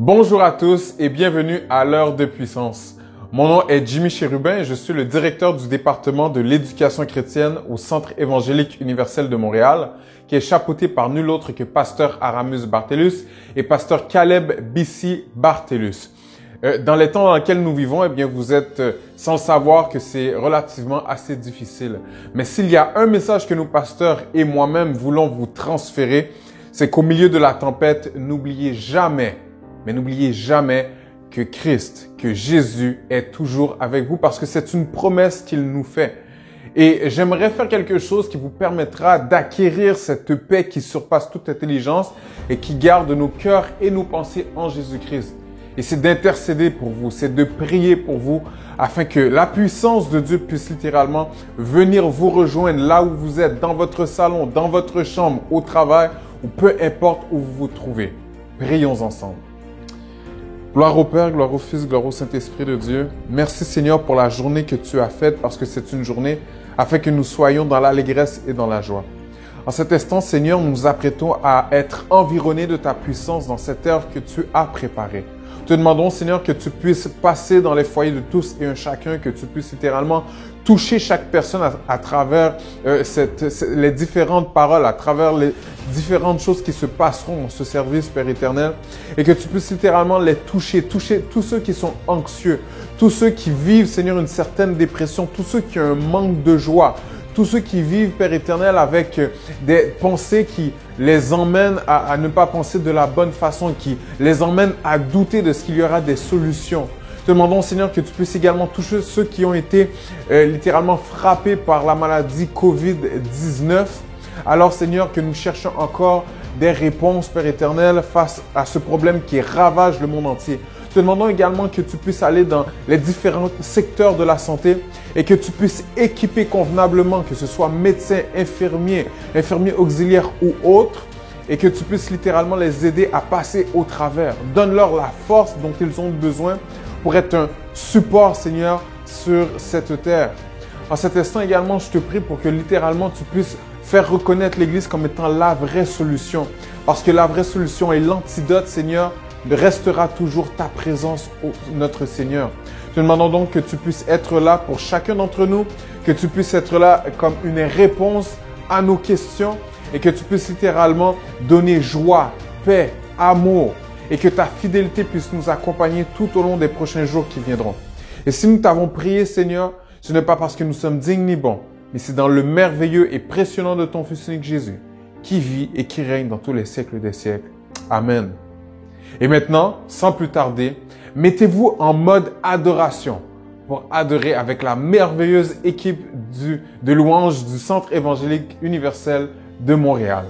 Bonjour à tous et bienvenue à l'heure de puissance. Mon nom est Jimmy Chérubin et je suis le directeur du département de l'éducation chrétienne au Centre évangélique universel de Montréal, qui est chapeauté par nul autre que pasteur Aramus Bartellus et pasteur Caleb Bissi Bartellus. Dans les temps dans lesquels nous vivons, vous êtes sans le savoir que c'est relativement assez difficile. Mais s'il y a un message que nous, pasteurs et moi-même, voulons vous transférer, c'est qu'au milieu de la tempête, n'oubliez jamais que Christ, que Jésus est toujours avec vous parce que c'est une promesse qu'il nous fait. Et j'aimerais faire quelque chose qui vous permettra d'acquérir cette paix qui surpasse toute intelligence et qui garde nos cœurs et nos pensées en Jésus-Christ. Et c'est d'intercéder pour vous, c'est de prier pour vous afin que la puissance de Dieu puisse littéralement venir vous rejoindre là où vous êtes, dans votre salon, dans votre chambre, au travail ou peu importe où vous vous trouvez. Prions ensemble. Gloire au Père, gloire au Fils, gloire au Saint-Esprit de Dieu. Merci Seigneur pour la journée que tu as faite parce que c'est une journée afin que nous soyons dans l'allégresse et dans la joie. En cet instant, Seigneur, nous nous apprêtons à être environnés de ta puissance dans cette heure que tu as préparée. Te demandons, Seigneur, que tu puisses passer dans les foyers de tous et un chacun, que tu puisses littéralement toucher chaque personne à travers les différentes paroles, à travers les différentes choses qui se passeront dans ce service, Père éternel, et que tu puisses littéralement les toucher tous ceux qui sont anxieux, tous ceux qui vivent, Seigneur, une certaine dépression, tous ceux qui ont un manque de joie, tous ceux qui vivent, Père éternel, avec des pensées qui les emmènent à ne pas penser de la bonne façon, qui les emmènent à douter de ce qu'il y aura des solutions. Te demandons, Seigneur, que tu puisses également toucher ceux qui ont été littéralement frappés par la maladie COVID-19. Alors, Seigneur, que nous cherchons encore des réponses, Père éternel, face à ce problème qui ravage le monde entier. Te demandons également que tu puisses aller dans les différents secteurs de la santé et que tu puisses équiper convenablement, que ce soit médecins, infirmiers auxiliaires ou autres, et que tu puisses littéralement les aider à passer au travers. Donne-leur la force dont ils ont besoin pour être un support, Seigneur, sur cette terre. En cet instant également, je te prie pour que littéralement tu puisses faire reconnaître l'Église comme étant la vraie solution. Parce que la vraie solution et l'antidote, Seigneur, restera toujours ta présence, notre Seigneur. Te demandons donc que tu puisses être là pour chacun d'entre nous, que tu puisses être là comme une réponse à nos questions et que tu puisses littéralement donner joie, paix, amour et que ta fidélité puisse nous accompagner tout au long des prochains jours qui viendront. Et si nous t'avons prié, Seigneur, ce n'est pas parce que nous sommes dignes ni bons, mais c'est dans le merveilleux et précieux nom de ton Fils unique Jésus, qui vit et qui règne dans tous les siècles des siècles. Amen. Et maintenant, sans plus tarder, mettez-vous en mode adoration pour adorer avec la merveilleuse équipe de louanges du Centre évangélique universel de Montréal.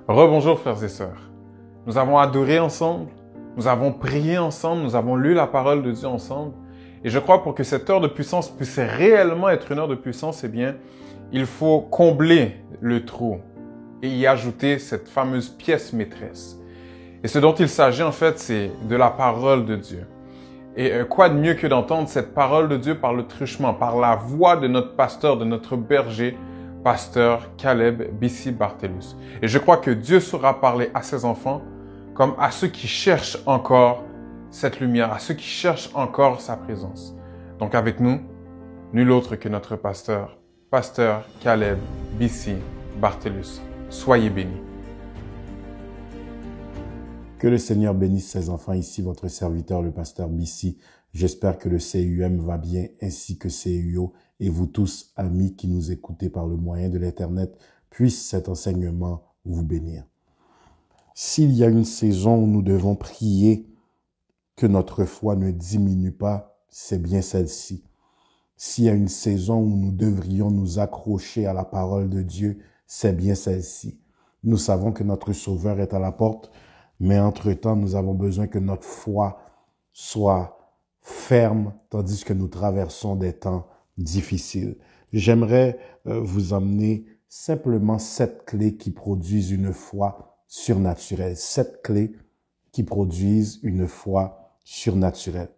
Rebonjour frères et sœurs. Nous avons adoré ensemble, nous avons prié ensemble, nous avons lu la parole de Dieu ensemble. Et je crois pour que cette heure de puissance puisse réellement être une heure de puissance, eh bien, il faut combler le trou et y ajouter cette fameuse pièce maîtresse. Et ce dont il s'agit en fait, c'est de la parole de Dieu. Et quoi de mieux que d'entendre cette parole de Dieu par le truchement, par la voix de notre pasteur, de notre berger, pasteur Caleb Bissi Barthelus. Et je crois que Dieu saura parler à ses enfants comme à ceux qui cherchent encore cette lumière, à ceux qui cherchent encore sa présence. Donc avec nous, nul autre que notre pasteur, pasteur Caleb Bissi Barthelus. Soyez bénis. Que le Seigneur bénisse ses enfants. Ici, votre serviteur, le pasteur Bissi. J'espère que le CUM va bien, ainsi que CUO. Et vous tous, amis qui nous écoutez par le moyen de l'Internet, puisse cet enseignement vous bénir. S'il y a une saison où nous devons prier que notre foi ne diminue pas, c'est bien celle-ci. S'il y a une saison où nous devrions nous accrocher à la parole de Dieu, c'est bien celle-ci. Nous savons que notre Sauveur est à la porte, mais entre-temps, nous avons besoin que notre foi soit ferme, tandis que nous traversons des temps difficiles. J'aimerais vous emmener simplement 7 clés qui produisent une foi surnaturelle. 7 clés qui produisent une foi surnaturelle.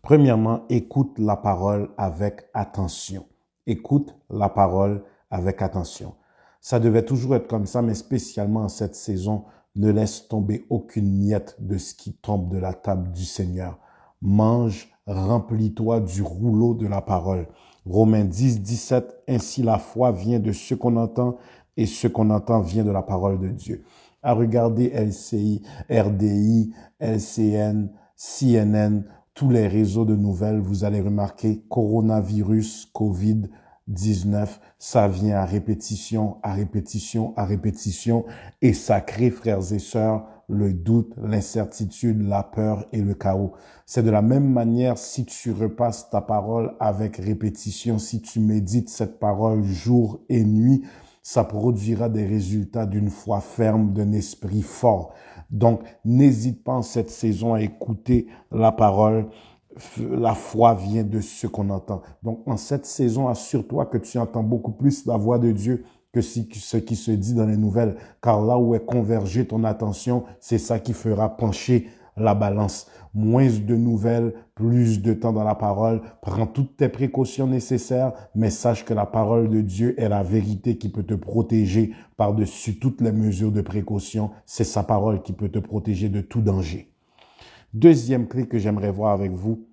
Premièrement, écoute la parole avec attention. Écoute la parole avec attention. Ça devait toujours être comme ça, mais spécialement en cette saison, ne laisse tomber aucune miette de ce qui tombe de la table du Seigneur. Mange, remplis-toi du rouleau de la parole. Romains 10, 17, ainsi la foi vient de ce qu'on entend et ce qu'on entend vient de la parole de Dieu. À regarder LCI, RDI, LCN, CNN, tous les réseaux de nouvelles, vous allez remarquer coronavirus, COVID-19, ça vient à répétition, à répétition, à répétition et ça crée, frères et sœurs, le doute, l'incertitude, la peur et le chaos. C'est de la même manière si tu repasses ta parole avec répétition, si tu médites cette parole jour et nuit, ça produira des résultats d'une foi ferme, d'un esprit fort. Donc, n'hésite pas en cette saison à écouter la parole. La foi vient de ce qu'on entend. Donc, en cette saison, assure-toi que tu entends beaucoup plus la voix de Dieu que ce qui se dit dans les nouvelles. Car là où est convergée ton attention, c'est ça qui fera pencher la balance. Moins de nouvelles, plus de temps dans la parole. Prends toutes tes précautions nécessaires, mais sache que la parole de Dieu est la vérité qui peut te protéger par-dessus toutes les mesures de précaution. C'est sa parole qui peut te protéger de tout danger. Deuxième clé que j'aimerais voir avec vous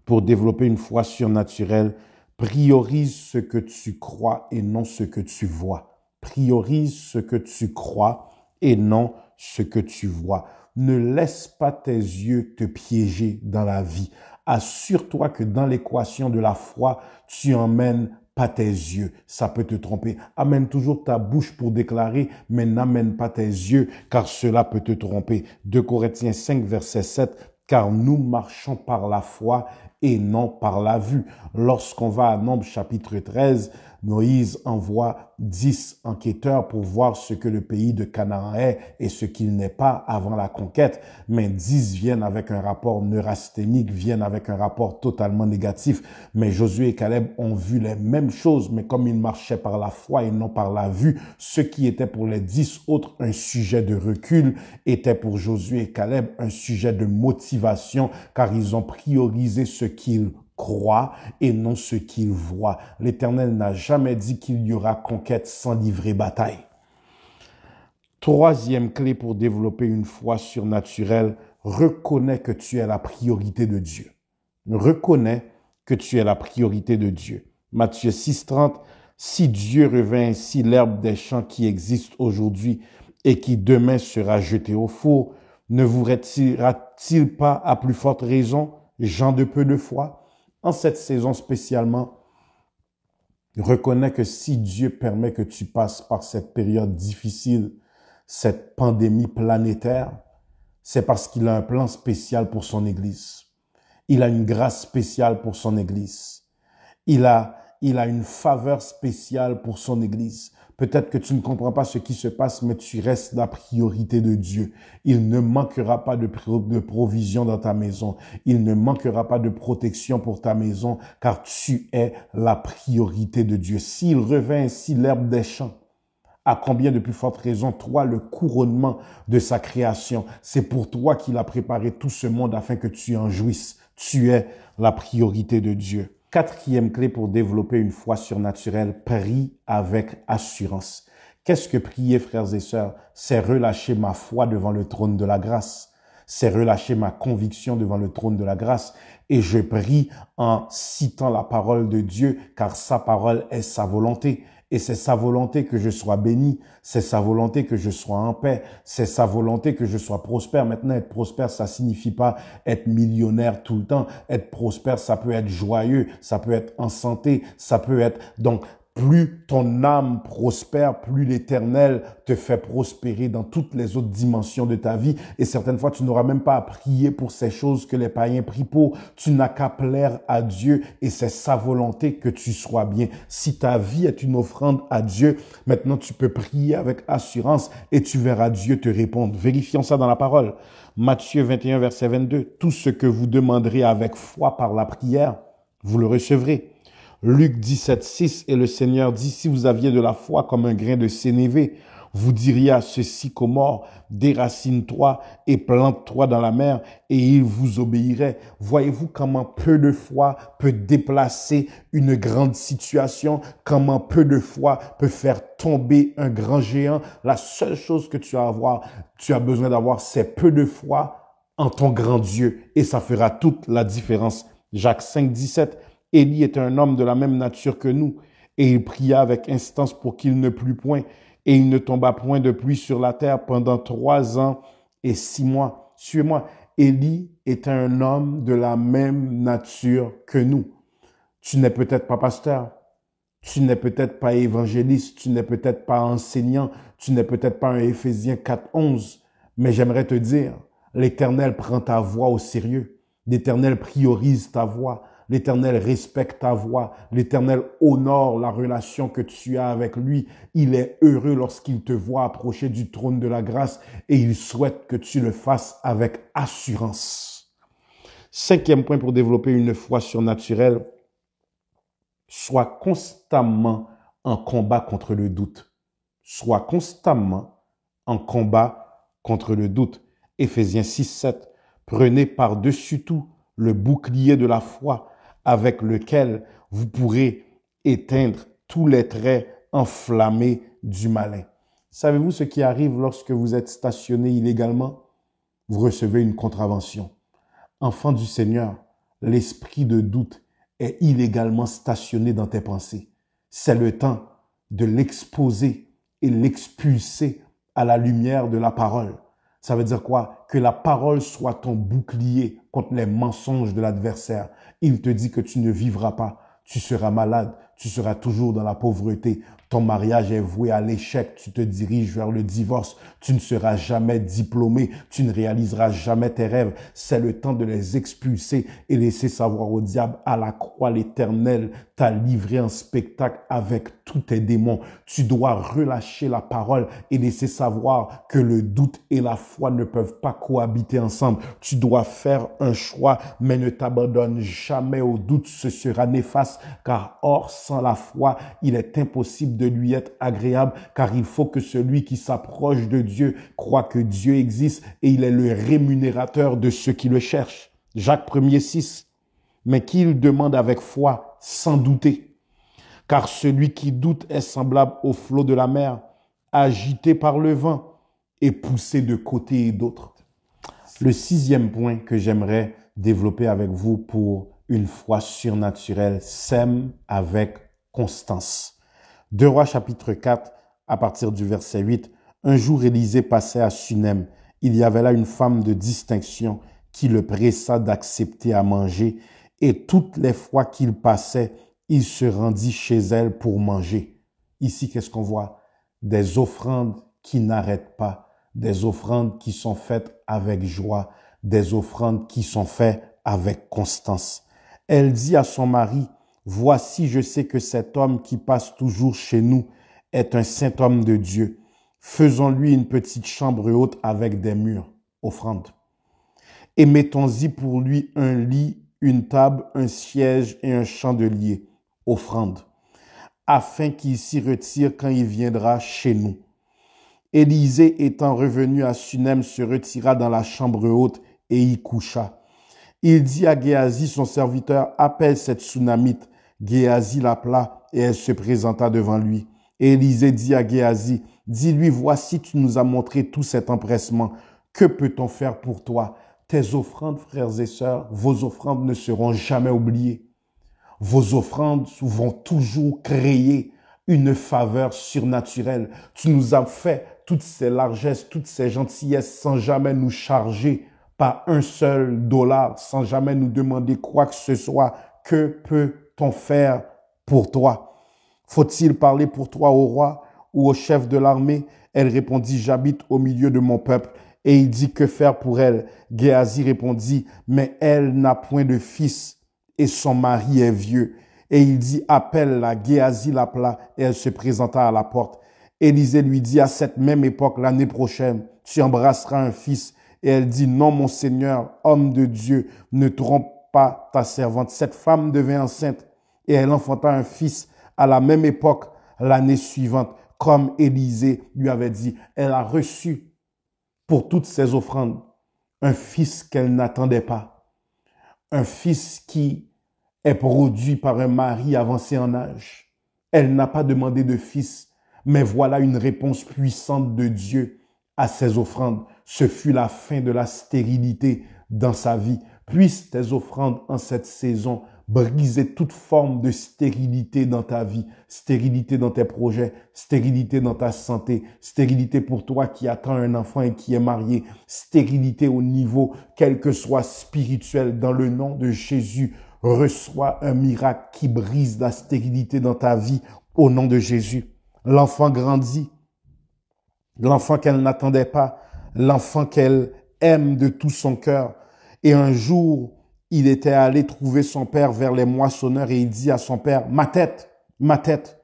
pour développer une foi surnaturelle, priorise ce que tu crois et non ce que tu vois. Priorise ce que tu crois et non ce que tu vois. Ne laisse pas tes yeux te piéger dans la vie. Assure-toi que dans l'équation de la foi, tu emmènes pas tes yeux. Ça peut te tromper. Amène toujours ta bouche pour déclarer, mais n'amène pas tes yeux, car cela peut te tromper. 2 Corinthiens 5, verset 7, car nous marchons par la foi et non par la vue. Lorsqu'on va à Nombres chapitre 13, Moïse envoie 10 enquêteurs pour voir ce que le pays de Canaan est et ce qu'il n'est pas avant la conquête. Mais 10 viennent avec un rapport neurasthénique, viennent avec un rapport totalement négatif. Mais Josué et Caleb ont vu les mêmes choses, mais comme ils marchaient par la foi et non par la vue, ce qui était pour les 10 autres un sujet de recul était pour Josué et Caleb un sujet de motivation, car ils ont priorisé ce qu'ils croient et non ce qu'ils voient. L'Éternel n'a jamais dit qu'il y aura conquête sans livrer bataille. Troisième clé pour développer une foi surnaturelle, reconnais que tu es la priorité de Dieu. Reconnais que tu es la priorité de Dieu. Matthieu 6,30, si Dieu revint ainsi l'herbe des champs qui existe aujourd'hui et qui demain sera jetée au four, ne vous retirera-t-il pas à plus forte raison, gens de peu de foi? En cette saison spécialement, reconnais que si Dieu permet que tu passes par cette période difficile, cette pandémie planétaire, c'est parce qu'il a un plan spécial pour son Église. Il a une grâce spéciale pour son Église. Il a une faveur spéciale pour son Église. Peut-être que tu ne comprends pas ce qui se passe, mais tu restes la priorité de Dieu. Il ne manquera pas de provision dans ta maison. Il ne manquera pas de protection pour ta maison, car tu es la priorité de Dieu. S'il revint ainsi l'herbe des champs, à combien de plus forte raison, toi, le couronnement de sa création. C'est pour toi qu'il a préparé tout ce monde afin que tu en jouisses. Tu es la priorité de Dieu. Quatrième clé pour développer une foi surnaturelle, prie avec assurance. Qu'est-ce que prier, frères et sœurs? C'est relâcher ma foi devant le trône de la grâce. C'est relâcher ma conviction devant le trône de la grâce. Et je prie en citant la parole de Dieu, car sa parole est sa volonté. Et c'est sa volonté que je sois béni, c'est sa volonté que je sois en paix, c'est sa volonté que je sois prospère. Maintenant, être prospère, ça signifie pas être millionnaire tout le temps. Être prospère, ça peut être joyeux, ça peut être en santé, ça peut être... Donc, plus ton âme prospère, plus l'Éternel te fait prospérer dans toutes les autres dimensions de ta vie. Et certaines fois, tu n'auras même pas à prier pour ces choses que les païens prient pour. Tu n'as qu'à plaire à Dieu et c'est sa volonté que tu sois bien. Si ta vie est une offrande à Dieu, maintenant tu peux prier avec assurance et tu verras Dieu te répondre. Vérifions ça dans la parole. Matthieu 21, verset 22. Tout ce que vous demanderez avec foi par la prière, vous le recevrez. Luc 17, 6, et le Seigneur dit, si vous aviez de la foi comme un grain de sénévé, vous diriez à ce sycomore, déracine-toi et plante-toi dans la mer, et il vous obéirait. Voyez-vous comment peu de foi peut déplacer une grande situation, comment peu de foi peut faire tomber un grand géant. La seule chose que tu as besoin d'avoir, c'est peu de foi en ton grand Dieu, et ça fera toute la différence. Jacques 5, 17, Élie était un homme de la même nature que nous, et il pria avec instance pour qu'il ne plût point, et il ne tomba point de pluie sur la terre pendant 3 ans et 6 mois. Suivez-moi, Élie était un homme de la même nature que nous. Tu n'es peut-être pas pasteur, tu n'es peut-être pas évangéliste, tu n'es peut-être pas enseignant, tu n'es peut-être pas un Éphésiens 4, 11, mais j'aimerais te dire, l'Éternel prend ta voix au sérieux, l'Éternel priorise ta voix, l'Éternel respecte ta voix. L'Éternel honore la relation que tu as avec lui. Il est heureux lorsqu'il te voit approcher du trône de la grâce et il souhaite que tu le fasses avec assurance. 5e point pour développer une foi surnaturelle, sois constamment en combat contre le doute. Sois constamment en combat contre le doute. Éphésiens 6, 7. Prenez par-dessus tout le bouclier de la foi, avec lequel vous pourrez éteindre tous les traits enflammés du malin. Savez-vous ce qui arrive lorsque vous êtes stationné illégalement? Vous recevez une contravention. Enfant du Seigneur, l'esprit de doute est illégalement stationné dans tes pensées. C'est le temps de l'exposer et l'expulser à la lumière de la parole. Ça veut dire quoi? Que la parole soit ton bouclier contre les mensonges de l'adversaire. Il te dit que tu ne vivras pas, tu seras malade, tu seras toujours dans la pauvreté. Ton mariage est voué à l'échec, tu te diriges vers le divorce, tu ne seras jamais diplômé, tu ne réaliseras jamais tes rêves. C'est le temps de les expulser et laisser savoir au diable, à la croix l'Éternel t'a livré en spectacle avec tous tes démons. Tu dois relâcher la parole et laisser savoir que le doute et la foi ne peuvent pas cohabiter ensemble. Tu dois faire un choix, mais ne t'abandonne jamais au doute, ce sera néfaste, car or, sans la foi, il est impossible de lui être agréable, car il faut que celui qui s'approche de Dieu croit que Dieu existe et il est le rémunérateur de ceux qui le cherchent. Jacques 1er 6. Mais qu'il demande avec foi, sans douter. Car celui qui doute est semblable au flot de la mer, agité par le vent et poussé de côté et d'autre. Le 6e point que j'aimerais développer avec vous pour une foi surnaturelle, sème avec constance. 2 Rois chapitre 4, à partir du verset 8. Un jour, Élisée passait à Sunem. Il y avait là une femme de distinction qui le pressa d'accepter à manger, et toutes les fois qu'il passait, il se rendit chez elle pour manger. Ici, qu'est-ce qu'on voit? Des offrandes qui n'arrêtent pas, des offrandes qui sont faites avec joie, des offrandes qui sont faites avec constance. Elle dit à son mari, « Voici, je sais que cet homme qui passe toujours chez nous est un saint homme de Dieu. Faisons-lui une petite chambre haute avec des murs. Offrande. Et mettons-y pour lui un lit, une table, un siège et un chandelier. Offrande. Afin qu'il s'y retire quand il viendra chez nous. Élisée étant revenu à Sunem se retira dans la chambre haute et y coucha. Il dit à Géasi, son serviteur, appelle cette Sunamite. Géasi l'appela et elle se présenta devant lui. Et Élisée dit à Géasi, dis-lui, voici, tu nous as montré tout cet empressement. Que peut-on faire pour toi? Tes offrandes, frères et sœurs, vos offrandes ne seront jamais oubliées. Vos offrandes vont toujours créer une faveur surnaturelle. Tu nous as fait toutes ces largesses, toutes ces gentillesses sans jamais nous charger par un seul dollar, sans jamais nous demander quoi que ce soit. Que peut-on faire pour toi? Faut-il parler pour toi au roi ou au chef de l'armée? Elle répondit, j'habite au milieu de mon peuple. Et il dit, que faire pour elle? Géasi répondit, mais elle n'a point de fils et son mari est vieux. Et il dit, appelle-la. Géasi l'appela et elle se présenta à la porte. Élisée lui dit, à cette même époque, l'année prochaine, tu embrasseras un fils. Et elle dit, non, mon Seigneur, homme de Dieu, ne trompe pas ta servante. Cette femme devint enceinte et elle enfanta un fils à la même époque, l'année suivante, comme Élisée lui avait dit. Elle a reçu pour toutes ses offrandes un fils qu'elle n'attendait pas. Un fils qui est produit par un mari avancé en âge. Elle n'a pas demandé de fils, mais voilà une réponse puissante de Dieu à ses offrandes. Ce fut la fin de la stérilité dans sa vie. Puisse tes offrandes en cette saison briser toute forme de stérilité dans ta vie, stérilité dans tes projets, stérilité dans ta santé, stérilité pour toi qui attends un enfant et qui est marié, stérilité au niveau, quel que soit spirituel, dans le nom de Jésus. Reçois un miracle qui brise la stérilité dans ta vie au nom de Jésus. L'enfant grandit, l'enfant qu'elle n'attendait pas, l'enfant qu'elle aime de tout son cœur. Et un jour, il était allé trouver son père vers les moissonneurs et il dit à son père, ma tête, ma tête.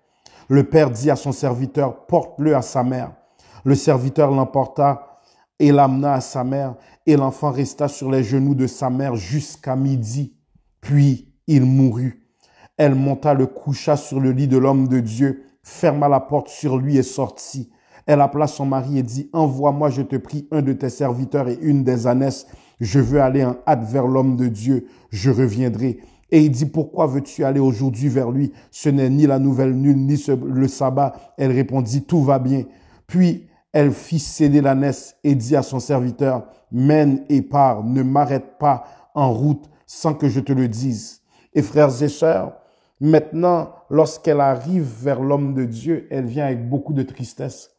Le père dit à son serviteur, porte-le à sa mère. Le serviteur l'emporta et l'amena à sa mère et l'enfant resta sur les genoux de sa mère jusqu'à midi. Puis il mourut. Elle monta, le coucha sur le lit de l'homme de Dieu, ferma la porte sur lui et sortit. Elle appela son mari et dit, envoie-moi, je te prie, un de tes serviteurs et une des ânesses. Je veux aller en hâte vers l'homme de Dieu, je reviendrai. Et il dit, pourquoi veux-tu aller aujourd'hui vers lui? Ce n'est ni la nouvelle nulle, ni le sabbat. Elle répondit, tout va bien. Puis elle fit céder l'ânesse et dit à son serviteur, mène et pars, ne m'arrête pas en route sans que je te le dise. Et frères et sœurs, maintenant, lorsqu'elle arrive vers l'homme de Dieu, elle vient avec beaucoup de tristesse.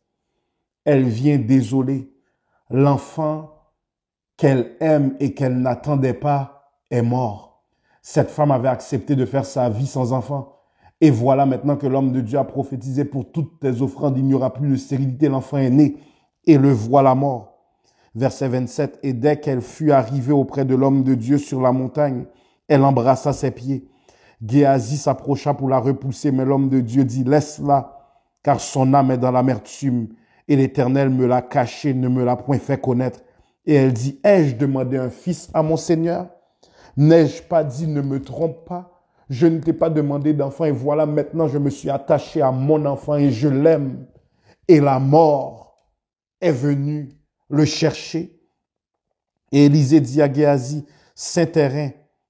Elle vient désolée. L'enfant qu'elle aime et qu'elle n'attendait pas est mort. Cette femme avait accepté de faire sa vie sans enfant. Et voilà maintenant que l'homme de Dieu a prophétisé pour toutes tes offrandes, il n'y aura plus de stérilité, l'enfant est né et le voilà mort. Verset 27, et dès qu'elle fut arrivée auprès de l'homme de Dieu sur la montagne, elle embrassa ses pieds. Géasi s'approcha pour la repousser, mais l'homme de Dieu dit, laisse-la, car son âme est dans l'amertume, et l'Éternel me l'a caché, ne me l'a point fait connaître. Et elle dit, ai-je demandé un fils à mon Seigneur? N'ai-je pas dit, ne me trompe pas? Je ne t'ai pas demandé d'enfant, et voilà maintenant je me suis attaché à mon enfant et je l'aime. Et la mort est venue le chercher. Et Élisée dit à Géasi, Saint-Terrain,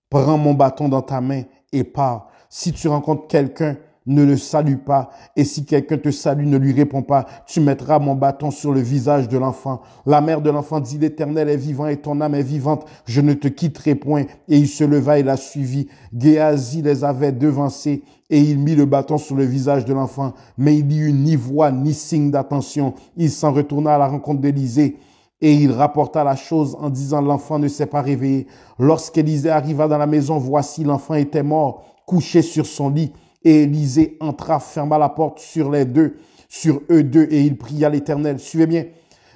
prends mon bâton dans ta main et pars. Si tu rencontres quelqu'un, ne le salue pas. Et si quelqu'un te salue, ne lui réponds pas. Tu mettras mon bâton sur le visage de l'enfant. La mère de l'enfant dit, l'Éternel est vivant et ton âme est vivante. Je ne te quitterai point. Et il se leva et la suivit. Géasi les avait devancés et il mit le bâton sur le visage de l'enfant. Mais il n'y eut ni voix ni signe d'attention. Il s'en retourna à la rencontre d'Élisée. Et il rapporta la chose en disant, l'enfant ne s'est pas réveillé. Lorsqu'Élisée arriva dans la maison, voici l'enfant était mort, couché sur son lit. Et Élisée entra, ferma la porte sur eux deux, et il pria l'Éternel. Suivez bien.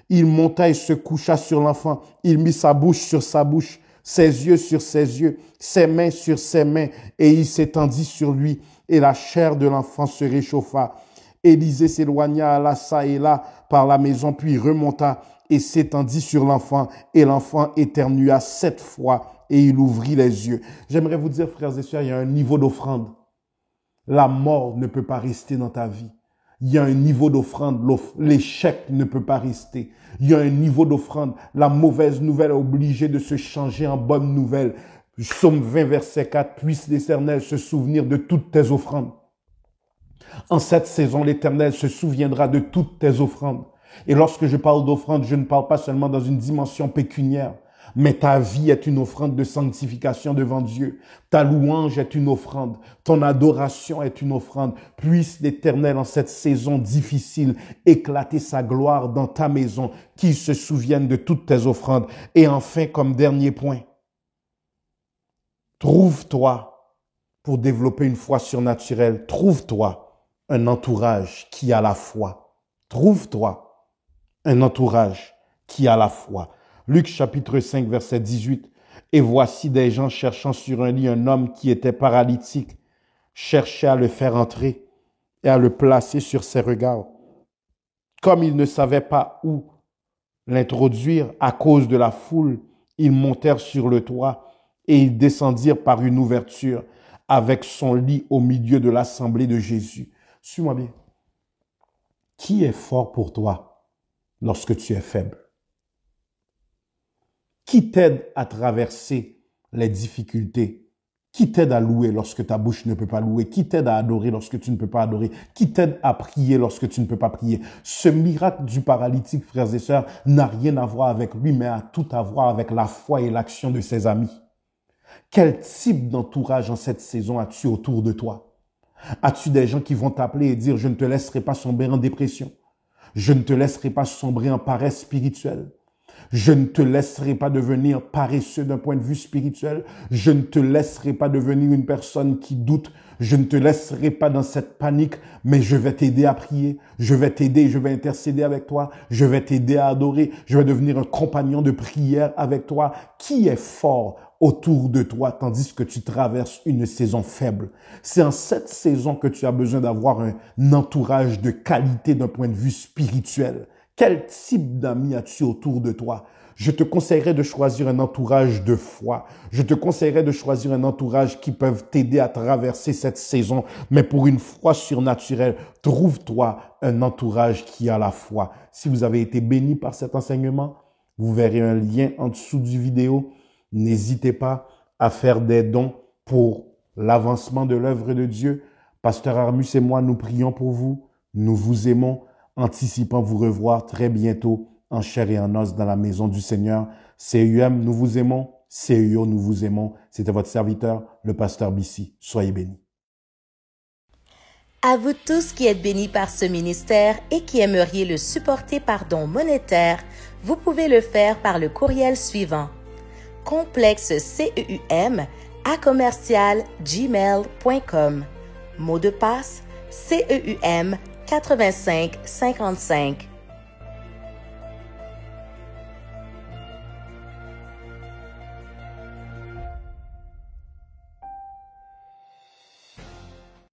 Il monta et se coucha sur l'enfant. Il mit sa bouche sur sa bouche, ses yeux sur ses yeux, ses mains sur ses mains, et il s'étendit sur lui. Et la chair de l'enfant se réchauffa. Élisée s'éloigna, alla çà et là par la maison, puis remonta et s'étendit sur l'enfant. Et l'enfant éternua 7 fois et il ouvrit les yeux. J'aimerais vous dire, frères et sœurs, il y a un niveau d'offrande. La mort ne peut pas rester dans ta vie. Il y a un niveau d'offrande. L'échec ne peut pas rester. Il y a un niveau d'offrande. La mauvaise nouvelle est obligée de se changer en bonne nouvelle. Psaume 20, verset 4. Puisse l'Éternel se souvenir de toutes tes offrandes. En cette saison, l'Éternel se souviendra de toutes tes offrandes. Et lorsque je parle d'offrande, je ne parle pas seulement dans une dimension pécuniaire, mais ta vie est une offrande de sanctification devant Dieu. Ta louange est une offrande. Ton adoration est une offrande. Puisse l'Éternel, en cette saison difficile, éclater sa gloire dans ta maison, qu'il se souvienne de toutes tes offrandes. Et enfin, comme dernier point, trouve-toi, pour développer une foi surnaturelle, trouve-toi un entourage qui a la foi. Trouve-toi un entourage qui a la foi. Luc chapitre 5, verset 18. Et voici des gens cherchant sur un lit un homme qui était paralytique, cherchaient à le faire entrer et à le placer sur ses regards. Comme ils ne savaient pas où l'introduire à cause de la foule, ils montèrent sur le toit et ils descendirent par une ouverture avec son lit au milieu de l'assemblée de Jésus. Suis-moi bien. Qui est fort pour toi lorsque tu es faible? Qui t'aide à traverser les difficultés? Qui t'aide à louer lorsque ta bouche ne peut pas louer? Qui t'aide à adorer lorsque tu ne peux pas adorer? Qui t'aide à prier lorsque tu ne peux pas prier? Ce miracle du paralytique, frères et sœurs, n'a rien à voir avec lui, mais a tout à voir avec la foi et l'action de ses amis. Quel type d'entourage en cette saison as-tu autour de toi? As-tu des gens qui vont t'appeler et dire « Je ne te laisserai pas sombrer en dépression. Je ne te laisserai pas sombrer en paresse spirituelle. Je ne te laisserai pas devenir paresseux d'un point de vue spirituel. Je ne te laisserai pas devenir une personne qui doute. Je ne te laisserai pas dans cette panique, mais je vais t'aider à prier. Je vais t'aider, je vais intercéder avec toi. Je vais t'aider à adorer. Je vais devenir un compagnon de prière avec toi. Qui est fort autour de toi tandis que tu traverses une saison faible? C'est en cette saison que tu as besoin d'avoir un entourage de qualité d'un point de vue spirituel. Quel type d'amis as-tu autour de toi? Je te conseillerais de choisir un entourage de foi. Je te conseillerais de choisir un entourage qui peuvent t'aider à traverser cette saison. Mais pour une foi surnaturelle, trouve-toi un entourage qui a la foi. Si vous avez été béni par cet enseignement, vous verrez un lien en dessous du vidéo. N'hésitez pas à faire des dons pour l'avancement de l'œuvre de Dieu. Pasteur Armus et moi, nous prions pour vous. Nous vous aimons. Anticipant vous revoir très bientôt en chair et en os dans la maison du Seigneur. CUM, nous vous aimons. CUO, nous vous aimons. C'était votre serviteur, le pasteur Bissi. Soyez bénis. À vous tous qui êtes bénis par ce ministère et qui aimeriez le supporter par don monétaire, vous pouvez le faire par le courriel suivant: complexeCEUM@gmail.com. Mot de passe: CEUM 8555.